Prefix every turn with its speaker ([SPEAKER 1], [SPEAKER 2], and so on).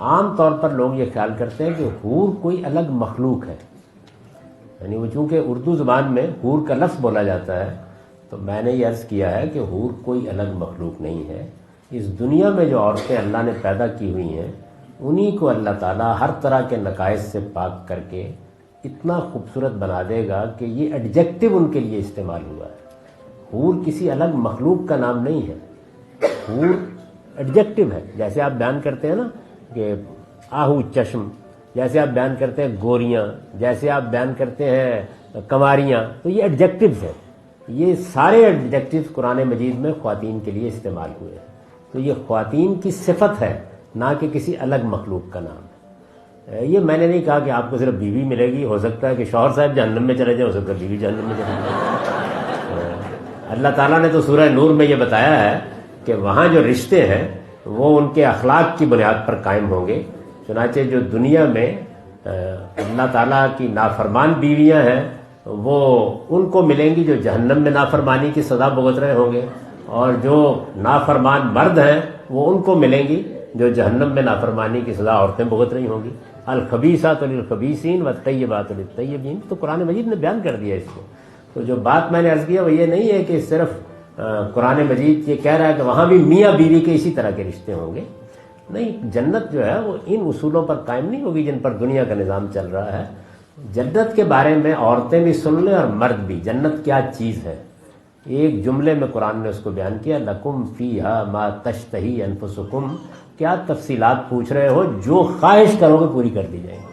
[SPEAKER 1] عام طور پر لوگ یہ خیال کرتے ہیں کہ حور کوئی الگ مخلوق ہے، یعنی وہ چونکہ اردو زبان میں حور کا لفظ بولا جاتا ہے، تو میں نے یہ عرض کیا ہے کہ حور کوئی الگ مخلوق نہیں ہے۔ اس دنیا میں جو عورتیں اللہ نے پیدا کی ہوئی ہیں انہی کو اللہ تعالیٰ ہر طرح کے نقائص سے پاک کر کے اتنا خوبصورت بنا دے گا کہ یہ ایڈجیکٹو ان کے لیے استعمال ہوا ہے۔ حور کسی الگ مخلوق کا نام نہیں ہے، حور ایڈجیکٹو ہے۔ جیسے آپ بیان کرتے ہیں نا کہ آہو چشم، جیسے آپ بیان کرتے ہیں گوریاں، جیسے آپ بیان کرتے ہیں کنواریاں، تو یہ ایڈجیکٹوز ہیں۔ یہ سارے ایڈجیکٹوز قرآن مجید میں خواتین کے لیے استعمال ہوئے ہیں، تو یہ خواتین کی صفت ہے، نہ کہ کسی الگ مخلوق کا نام ہے۔ یہ میں نے نہیں کہا کہ آپ کو صرف بیوی ملے گی، ہو سکتا ہے کہ شوہر صاحب جہنم میں چلے جائیں، ہو سکتا ہے بیوی جہنم میں چلے جائے۔ اللہ تعالیٰ نے تو سورہ نور میں یہ بتایا ہے کہ وہاں جو رشتے ہیں وہ ان کے اخلاق کی بنیاد پر قائم ہوں گے۔ چنانچہ جو دنیا میں اللہ تعالیٰ کی نافرمان بیویاں ہیں وہ ان کو ملیں گی جو جہنم میں نافرمانی کی سزا بھگت رہے ہوں گے، اور جو نافرمان مرد ہیں وہ ان کو ملیں گی جو جہنم میں نافرمانی کی سزا عورتیں بھگت رہی ہوں گی۔ الخبیثات للخبیثین والطیبات للطیبین، تو قرآن مجید نے بیان کر دیا اس کو۔ تو جو بات میں نے عرض کیا وہ یہ نہیں ہے کہ صرف قرآن مجید یہ کہہ رہا ہے کہ وہاں بھی میاں بیوی کے اسی طرح کے رشتے ہوں گے، نہیں، جنت جو ہے وہ ان اصولوں پر قائم نہیں ہوگی جن پر دنیا کا نظام چل رہا ہے۔ جنت کے بارے میں عورتیں بھی سن لیں اور مرد بھی، جنت کیا چیز ہے، ایک جملے میں قرآن نے اس کو بیان کیا، لکم فیہا ما تشتہی انفسکم، کیا تفصیلات پوچھ رہے ہو، جو خواہش کرو گے پوری کر دی جائیں گی۔